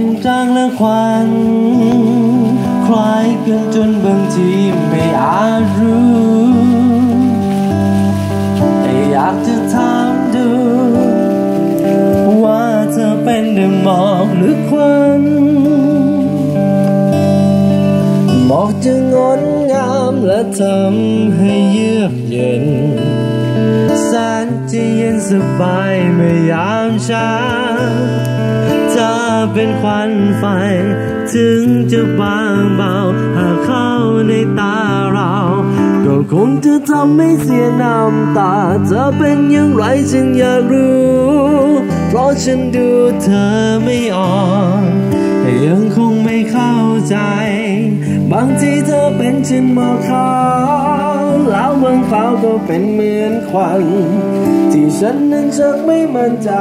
จึงจางและควันคล้ายกันจนบางทีไม่อาจรู้แต่อยากจะถามดูว่าเธอเป็นดังหมอกหรือควันหมอกจะงดงามและทำให้เยือกเย็นแสนจะเย็นสบายเมื่อยามเช้าถ้าเป็นควันไฟถึงจะบางเบาหากเข้าในตาเราก็คงจะทำให้เสียน้ำตาเธอเป็นอย่างไรฉันอยากรู้เพราะฉันดูเธอไม่ออกแต่ยังคงไม่เข้าใจบางทีเธอเป็นเช่นหมอกขาวแล้วบางคราวก็เป็นเหมือนควันที่ฉันนั้นชักไม่มั่นใจ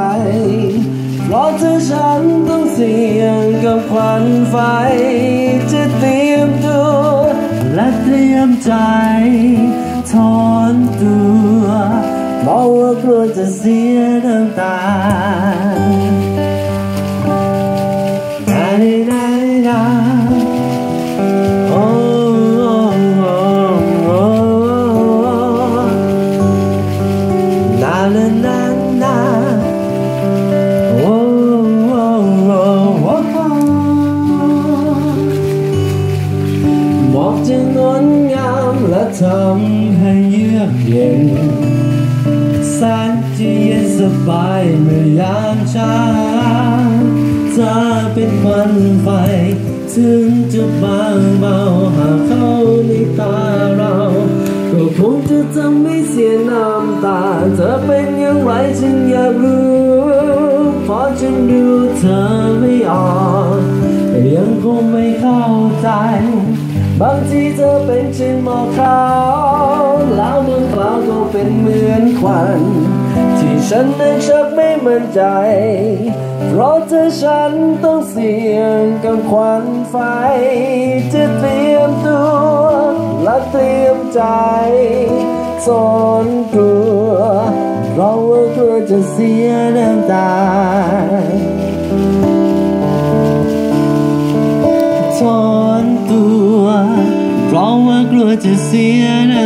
เพราะเธอฉันต้องเสี่ยงกับควันไฟจะเตรียมตัวและเตรียมใจถอนตัวเพราะว่ากลัวจะเสียน้ำตาหมอกจะงดงามและทำให้เยือกเย็นแสนจะเย็นสบายเมื่อยามเช้าถ้าเป็นควันไฟถึงจะบางเบาหากเข้าในตาเราก็คงจะทำให้เสียน้ำตาเธอเป็นอย่างไรฉันอยากรู้เพราะฉันดูเธอไม่ออกแต่ยังคงไม่เข้าใจบางทีเธอเป็นเช่นหมอกขาวแล้วบางคราวก็เป็นเหมือนควันที่ฉันนั้นชักไม่มั่นใจเพราะเธอฉันต้องเสี่ยงกับควันไฟจะเตรียมตัวและเตรียมใจซ่อนกลัวเพราะว่ากลัวจะเสียน้ำตาถอนตัวเพราะว่ากลัวจะเสียน้